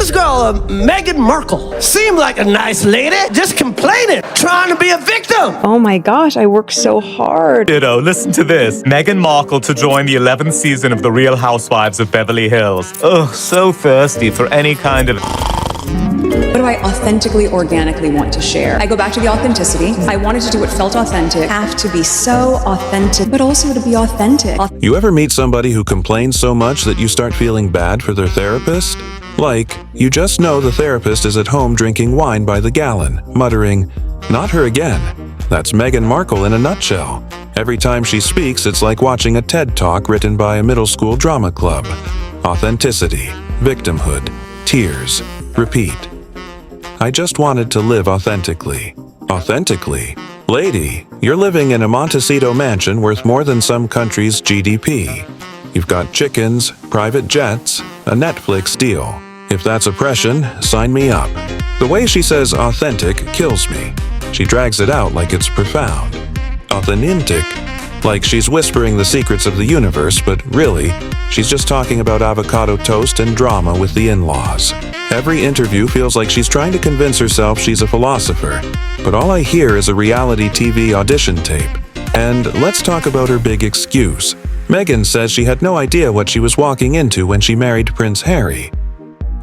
This girl, Meghan Markle, seemed like a nice lady, just complaining, trying to be a victim. Oh my gosh, I work so hard. Ditto, listen to this. Meghan Markle to join the 11th season of The Real Housewives of Beverly Hills. Ugh, so thirsty for any kind of... What do I authentically, organically want to share? I go back to the authenticity. I wanted to do what felt authentic. Have to be so authentic, but also to be authentic. You ever meet somebody who complains so much that you start feeling bad for their therapist? Like, you just know the therapist is at home drinking wine by the gallon, muttering, "Not her again." That's Meghan Markle in a nutshell. Every time she speaks, it's like watching a TED Talk written by a middle school drama club. Authenticity, victimhood, tears, repeat. I just wanted to live authentically. Authentically? Lady, you're living in a Montecito mansion worth more than some country's GDP. You've got chickens, private jets, a Netflix deal. If that's oppression, sign me up. The way she says authentic kills me. She drags it out like it's profound. Authentic, like she's whispering the secrets of the universe, but really, she's just talking about avocado toast and drama with the in-laws. Every interview feels like she's trying to convince herself she's a philosopher, but all I hear is a reality TV audition tape. And let's talk about her big excuse. Meghan says she had no idea what she was walking into when she married Prince Harry.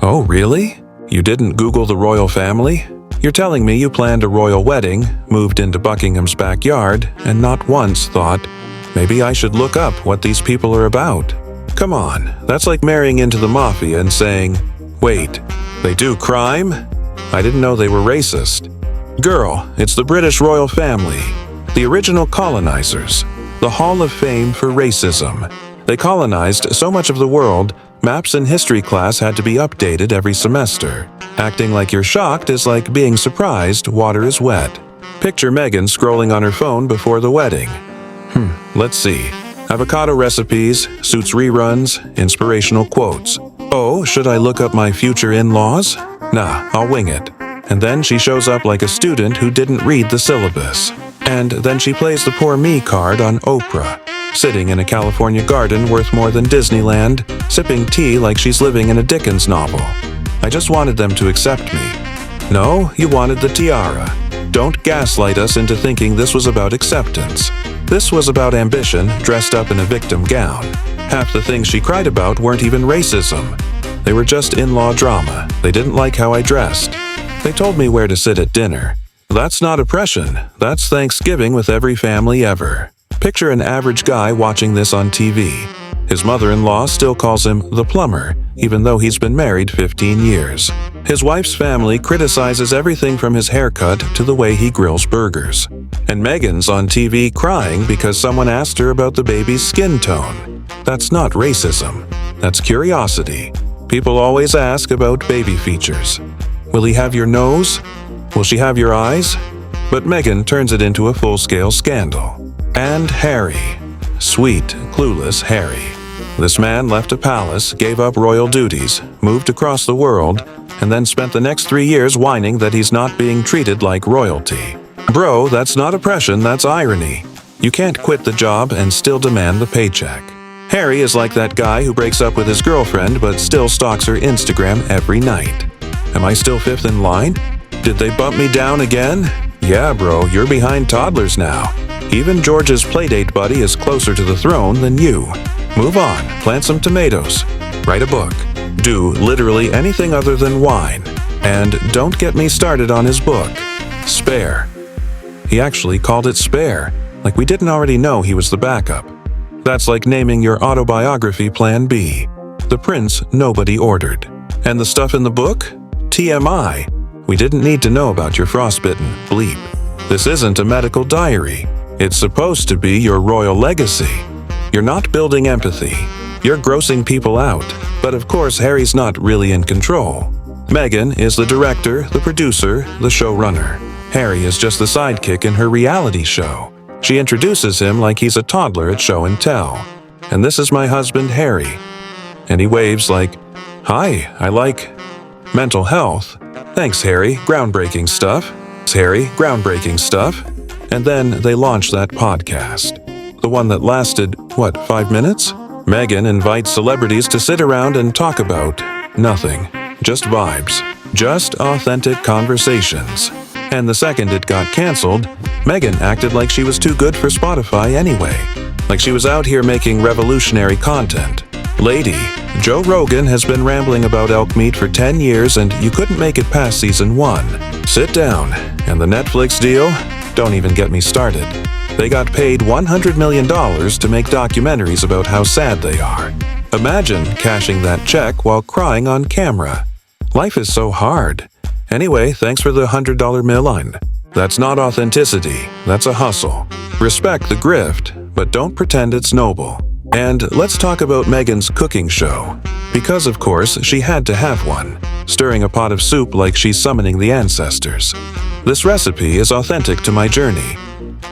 Oh, really? You didn't Google the royal family? You're telling me you planned a royal wedding, moved into Buckingham's backyard, and not once thought, maybe I should look up what these people are about? Come on, that's like marrying into the mafia and saying, wait, they do crime? I didn't know they were racist. Girl, it's the British royal family, the original colonizers, the Hall of Fame for racism. They colonized so much of the world, maps in history class had to be updated every semester. Acting like you're shocked is like being surprised water is wet. Picture Meghan scrolling on her phone before the wedding. Let's see. Avocado recipes, Suits reruns, inspirational quotes. Oh, should I look up my future in-laws? Nah, I'll wing it. And then she shows up like a student who didn't read the syllabus. And then she plays the poor me card on Oprah, sitting in a California garden worth more than Disneyland, sipping tea like she's living in a Dickens novel. I just wanted them to accept me. No, you wanted the tiara. Don't gaslight us into thinking this was about acceptance. This was about ambition dressed up in a victim gown. Half the things she cried about weren't even racism. They were just in-law drama. They didn't like how I dressed. They told me where to sit at dinner. That's not oppression. That's Thanksgiving with every family ever. Picture an average guy watching this on TV. His mother-in-law still calls him the plumber, even though he's been married 15 years. His wife's family criticizes everything from his haircut to the way he grills burgers. And Meghan's on TV crying because someone asked her about the baby's skin tone. That's not racism. That's curiosity. People always ask about baby features. Will he have your nose? Will she have your eyes? But Meghan turns it into a full-scale scandal. And Harry. Sweet, clueless Harry. This man left a palace, gave up royal duties, moved across the world, and then spent the next 3 years whining that he's not being treated like royalty. Bro, that's not oppression, that's irony. You can't quit the job and still demand the paycheck. Harry is like that guy who breaks up with his girlfriend but still stalks her Instagram every night. Am I still fifth in line? Did they bump me down again? Yeah, bro, you're behind toddlers now. Even George's playdate buddy is closer to the throne than you. Move on, plant some tomatoes, write a book, do literally anything other than whine. And don't get me started on his book, Spare. He actually called it Spare, like we didn't already know he was the backup. That's like naming your autobiography Plan B, the prince nobody ordered. And the stuff in the book? TMI. We didn't need to know about your frostbitten bleep. This isn't a medical diary. It's supposed to be your royal legacy. You're not building empathy. You're grossing people out. But of course, Harry's not really in control. Meghan is the director, the producer, the showrunner. Harry is just the sidekick in her reality show. She introduces him like he's a toddler at show and tell. And this is my husband, Harry. And he waves like, hi, I like mental health. Thanks, Harry. Groundbreaking stuff. Harry, groundbreaking stuff. And then they launch that podcast. The one that lasted, 5 minutes? Meghan invites celebrities to sit around and talk about nothing. just vibes, just authentic conversations. And the second it got canceled, Meghan acted like she was too good for Spotify anyway. Like she was out here making revolutionary content. Lady, Joe Rogan has been rambling about elk meat for 10 years and you couldn't make it past season 1. Sit down. And the Netflix deal? Don't even get me started. They got paid $100 million to make documentaries about how sad they are. Imagine cashing that check while crying on camera. Life is so hard. Anyway, thanks for the $100 million. That's not authenticity, that's a hustle. Respect the grift, but don't pretend it's noble. And let's talk about Meghan's cooking show. Because of course, she had to have one, stirring a pot of soup like she's summoning the ancestors. This recipe is authentic to my journey.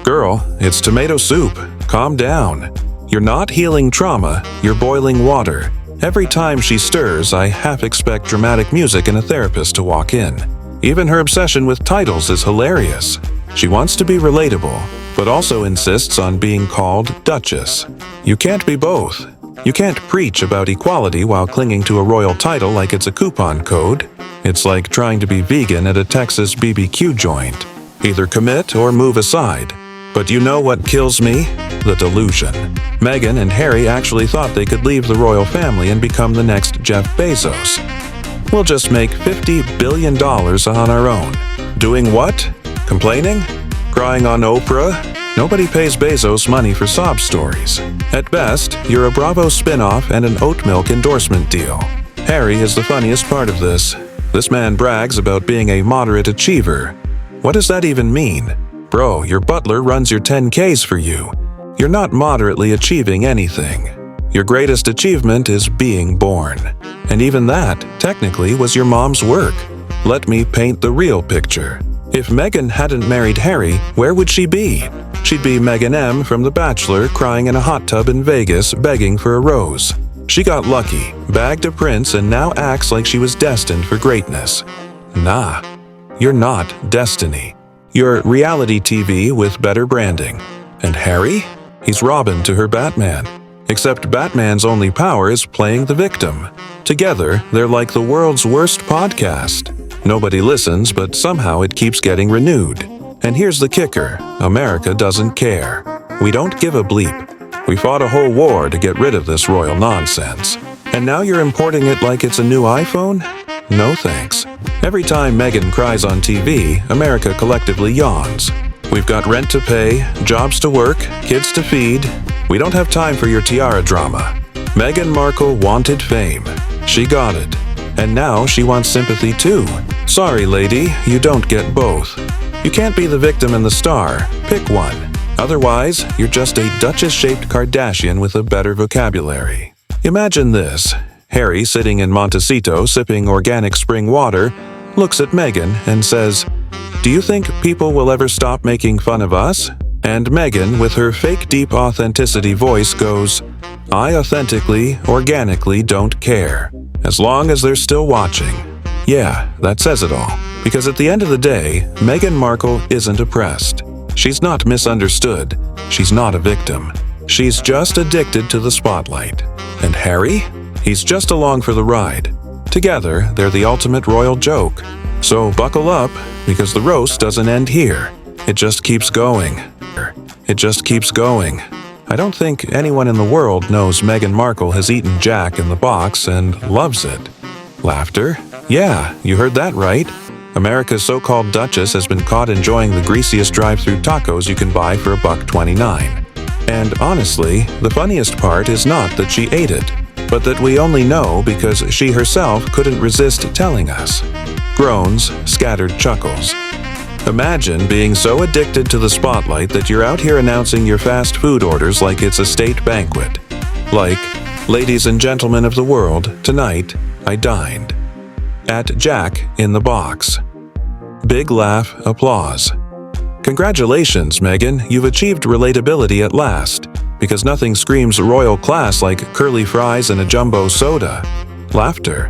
Girl, it's tomato soup. Calm down. You're not healing trauma, you're boiling water. Every time she stirs, I half expect dramatic music and a therapist to walk in. Even her obsession with titles is hilarious. She wants to be relatable, but also insists on being called Duchess. You can't be both. You can't preach about equality while clinging to a royal title like it's a coupon code. It's like trying to be vegan at a Texas BBQ joint. Either commit or move aside. But you know what kills me? The delusion. Meghan and Harry actually thought they could leave the royal family and become the next Jeff Bezos. We'll just make $50 billion on our own. Doing what? Complaining? Crying on Oprah? Nobody pays Bezos money for sob stories. At best, you're a Bravo spin-off and an oat milk endorsement deal. Harry is the funniest part of this. This man brags about being a moderate achiever. What does that even mean? Bro, your butler runs your 10Ks for you. You're not moderately achieving anything. Your greatest achievement is being born. And even that, technically, was your mom's work. Let me paint the real picture. If Meghan hadn't married Harry, where would she be? She'd be Meghan M from The Bachelor crying in a hot tub in Vegas begging for a rose. She got lucky, bagged a prince, and now acts like she was destined for greatness. Nah, you're not destiny. You're reality TV with better branding. And Harry? He's Robin to her Batman. Except Batman's only power is playing the victim. Together, they're like the world's worst podcast. Nobody listens, but somehow it keeps getting renewed. And here's the kicker, America doesn't care. We don't give a bleep. We fought a whole war to get rid of this royal nonsense. And now you're importing it like it's a new iPhone? No thanks. Every time Meghan cries on TV, America collectively yawns. We've got rent to pay, jobs to work, kids to feed. We don't have time for your tiara drama. Meghan Markle wanted fame. She got it. And now she wants sympathy too. Sorry, lady, you don't get both. You can't be the victim and the star. Pick one. Otherwise, you're just a Duchess-shaped Kardashian with a better vocabulary. Imagine this. Harry, sitting in Montecito sipping organic spring water, looks at Meghan and says, "Do you think people will ever stop making fun of us?" And Meghan, with her fake deep authenticity voice, goes, "I authentically, organically don't care. As long as they're still watching." Yeah, that says it all. Because at the end of the day, Meghan Markle isn't oppressed. She's not misunderstood. She's not a victim. She's just addicted to the spotlight. And Harry? He's just along for the ride. Together, they're the ultimate royal joke. So buckle up, because the roast doesn't end here. It just keeps going. It just keeps going. I don't think anyone in the world knows Meghan Markle has eaten Jack in the Box and loves it. Laughter? Yeah, you heard that right. America's so-called Duchess has been caught enjoying the greasiest drive-thru tacos you can buy for $1.29. And honestly, the funniest part is not that she ate it, but that we only know because she herself couldn't resist telling us. Groans, scattered chuckles. Imagine being so addicted to the spotlight that you're out here announcing your fast food orders like it's a state banquet. Like, "Ladies and gentlemen of the world, tonight I dined." At Jack in the Box. Big laugh, applause. Congratulations, Meghan, you've achieved relatability at last, because nothing screams royal class like curly fries and a jumbo soda. Laughter.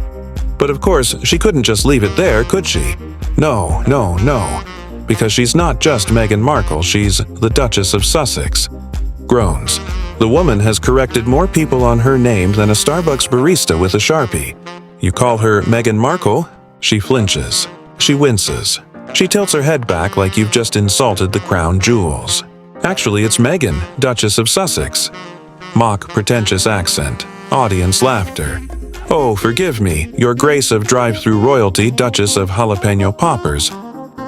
But of course, she couldn't just leave it there, could she? No, no, no. Because she's not just Meghan Markle, she's the Duchess of Sussex. Groans. The woman has corrected more people on her name than a Starbucks barista with a Sharpie. You call her Meghan Markle? She flinches. She winces. She tilts her head back like you've just insulted the crown jewels. Actually, it's Meghan, Duchess of Sussex. Mock pretentious accent. Audience laughter. Oh, forgive me, your grace of drive-through royalty, Duchess of Jalapeno Poppers.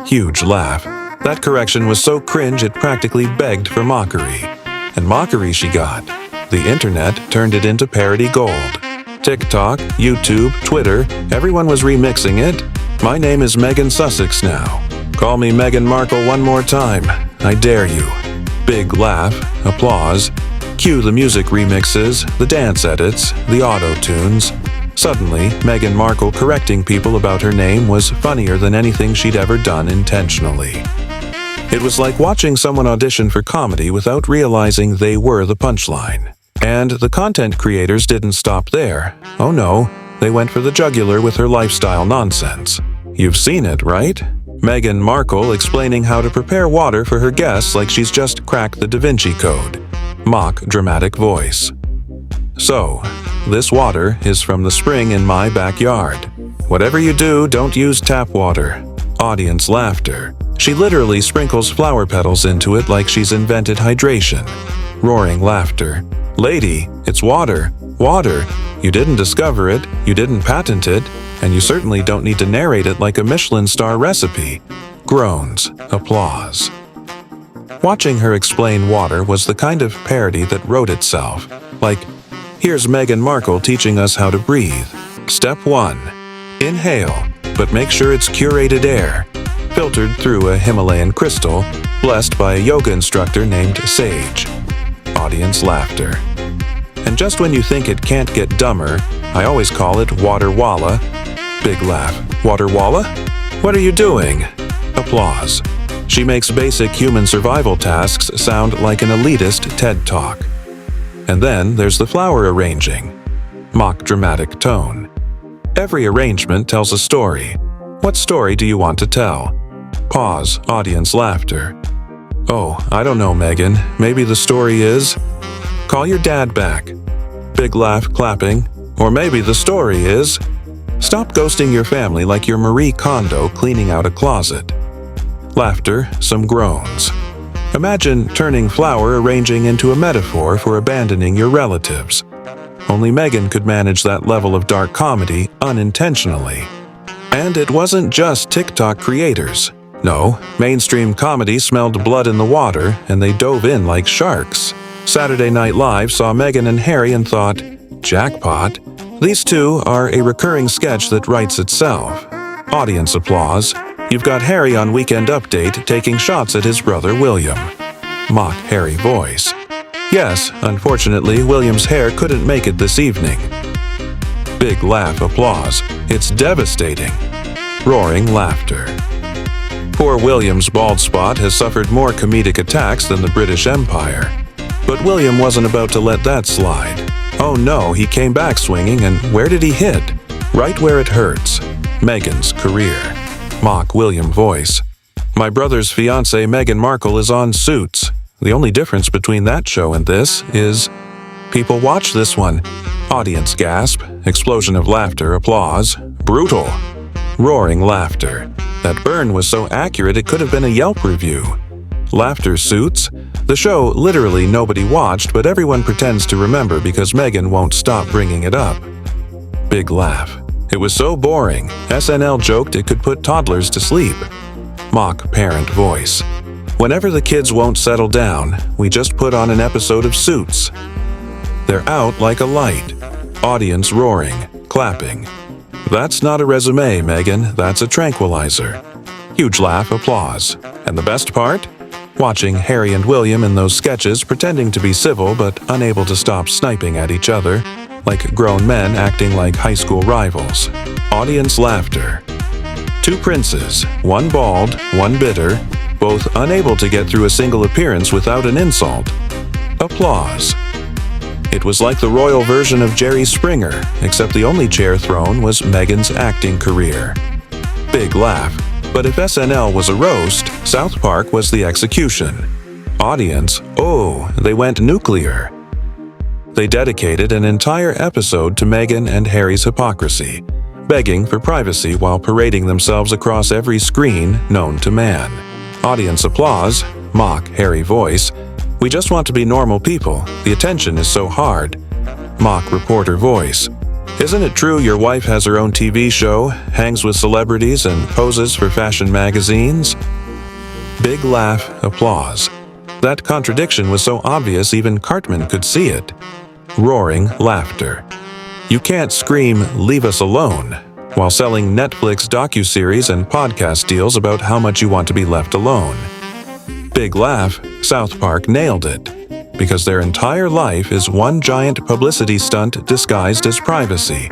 Huge laugh. That correction was so cringe it practically begged for mockery. And mockery she got. The internet turned it into parody gold. TikTok, YouTube, Twitter, everyone was remixing it. My name is Meghan Sussex now. Call me Meghan Markle one more time. I dare you. Big laugh, applause. Cue the music remixes, the dance edits, the auto-tunes. Suddenly, Meghan Markle correcting people about her name was funnier than anything she'd ever done intentionally. It was like watching someone audition for comedy without realizing they were the punchline. And the content creators didn't stop there. Oh no, they went for the jugular with her lifestyle nonsense. You've seen it, right? Meghan Markle explaining how to prepare water for her guests like she's just cracked the Da Vinci Code. Mock dramatic voice. So, this water is from the spring in my backyard. Whatever you do, don't use tap water. Audience laughter. She literally sprinkles flower petals into it like she's invented hydration. Roaring laughter. Lady, it's water. Water. You didn't discover it, you didn't patent it, and you certainly don't need to narrate it like a Michelin star recipe. Groans. Applause. Watching her explain water was the kind of parody that wrote itself. Like, here's Meghan Markle teaching us how to breathe. Step 1. Inhale, but make sure it's curated air, filtered through a Himalayan crystal, blessed by a yoga instructor named Sage. Audience laughter. And just when you think it can't get dumber, I always call it water walla. Big laugh. Water walla? What are you doing? Applause. She makes basic human survival tasks sound like an elitist TED Talk. And then there's the flower arranging. Mock dramatic tone. Every arrangement tells a story. What story do you want to tell? Pause, audience laughter. Oh, I don't know, Meghan. Maybe the story is... Call your dad back. Big laugh, clapping. Or maybe the story is... Stop ghosting your family like you're Marie Kondo cleaning out a closet. Laughter, some groans. Imagine turning flower arranging into a metaphor for abandoning your relatives. Only Meghan could manage that level of dark comedy unintentionally. And it wasn't just TikTok creators. No, mainstream comedy smelled blood in the water, and they dove in like sharks. Saturday Night Live saw Meghan and Harry and thought, jackpot. These two are a recurring sketch that writes itself. Audience applause. You've got Harry on Weekend Update taking shots at his brother William. Mock Harry voice. Yes, unfortunately, William's hair couldn't make it this evening. Big laugh, applause. It's devastating. Roaring laughter. Poor William's bald spot has suffered more comedic attacks than the British Empire. But William wasn't about to let that slide. Oh no, he came back swinging, and where did he hit? Right where it hurts. Meghan's career. Mock William voice. My brother's fiancée Meghan Markle is on Suits. The only difference between that show and this is... People watch this one. Audience gasp. Explosion of laughter, applause. Brutal. Roaring laughter. That burn was so accurate it could have been a Yelp review. Laughter Suits. The show literally nobody watched, but everyone pretends to remember because Meghan won't stop bringing it up. Big laugh. It was so boring, SNL joked it could put toddlers to sleep. Mock parent voice. Whenever the kids won't settle down, we just put on an episode of Suits. They're out like a light. Audience roaring, clapping. That's not a resume, Meghan, that's a tranquilizer. Huge laugh, applause. And the best part? Watching Harry and William in those sketches pretending to be civil but unable to stop sniping at each other, like grown men acting like high school rivals. Audience laughter. Two princes, one bald, one bitter, both unable to get through a single appearance without an insult. Applause. It was like the royal version of Jerry Springer, except the only chair thrown was Meghan's acting career. Big laugh. But if SNL was a roast, South Park was the execution. Audience, oh, they went nuclear. They dedicated an entire episode to Meghan and Harry's hypocrisy. begging for privacy while parading themselves across every screen known to man. Audience applause, mock Harry voice. We just want to be normal people. The attention is so hard. Mock reporter voice. Isn't it true your wife has her own TV show, hangs with celebrities, and poses for fashion magazines? Big laugh, applause. That contradiction was so obvious even Cartman could see it. Roaring laughter. You can't scream, "Leave us alone," while selling Netflix docuseries and podcast deals about how much you want to be left alone. Big laugh, South Park nailed it. Because their entire life is one giant publicity stunt disguised as privacy.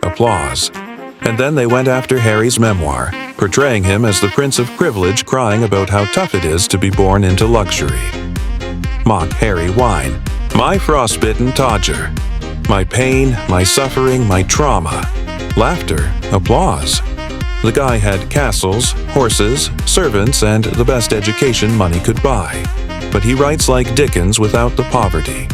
Applause. And then they went after Harry's memoir, portraying him as the Prince of Privilege crying about how tough it is to be born into luxury. Mock Harry whine. My frostbitten Todger. My pain, my suffering, my trauma. Laughter, applause. The guy had castles, horses, servants, and the best education money could buy. But he writes like Dickens without the poverty.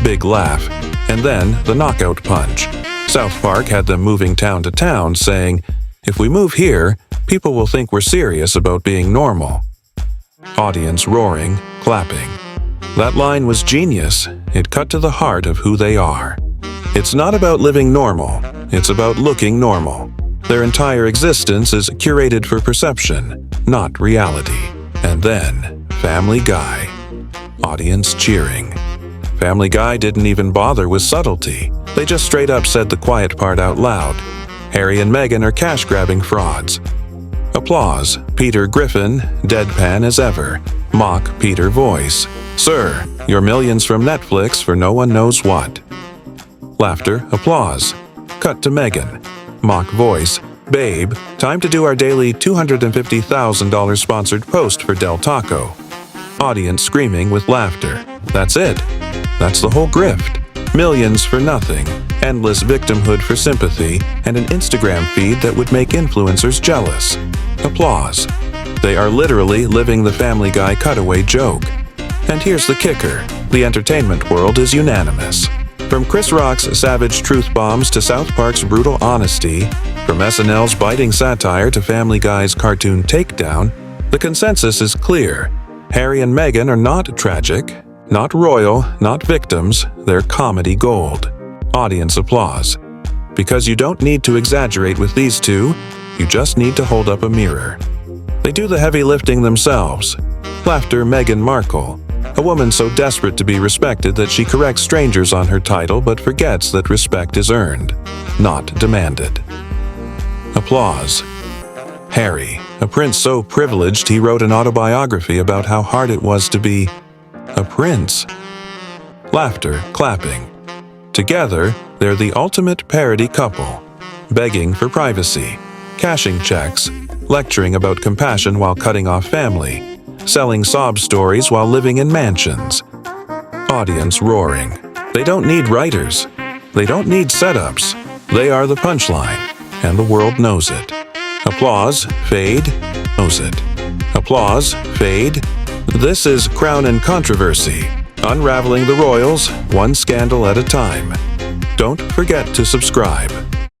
Big laugh. And then the knockout punch. South Park had them moving town to town saying, if we move here, people will think we're serious about being normal. Audience roaring, clapping. That line was genius. It cut to the heart of who they are. It's not about living normal. It's about looking normal. Their entire existence is curated for perception, not reality. And then, Family Guy. Audience cheering. Family Guy didn't even bother with subtlety. They just straight up said the quiet part out loud. Harry and Meghan are cash-grabbing frauds. Applause. Peter Griffin, deadpan as ever. Mock Peter voice. Sir, your millions from Netflix for no one knows what. Laughter, applause. Cut to Meghan. Mock voice. Babe, time to do our daily $250,000 sponsored post for Del Taco. Audience screaming with laughter. That's it. That's the whole grift. Millions for nothing, endless victimhood for sympathy, and an Instagram feed that would make influencers jealous. Applause. They are literally living the Family Guy cutaway joke. And here's the kicker. The entertainment world is unanimous. From Chris Rock's savage truth bombs to South Park's brutal honesty, from SNL's biting satire to Family Guy's cartoon takedown, the consensus is clear. Harry and Meghan are not tragic, not royal, not victims, they're comedy gold. Audience applause. Because you don't need to exaggerate with these two, you just need to hold up a mirror. They do the heavy lifting themselves. Laughter Meghan Markle, a woman so desperate to be respected that she corrects strangers on her title but forgets that respect is earned, not demanded. Applause. Harry, a prince so privileged he wrote an autobiography about how hard it was to be a prince. Laughter, clapping. Together, they're the ultimate parody couple, begging for privacy, cashing checks, lecturing about compassion while cutting off family, selling sob stories while living in mansions. Audience roaring. They don't need writers. They don't need setups. They are the punchline, and the world knows it. Applause, fade, knows it. Applause, fade. This is Crown and Controversy, unraveling the royals, one scandal at a time. Don't forget to subscribe.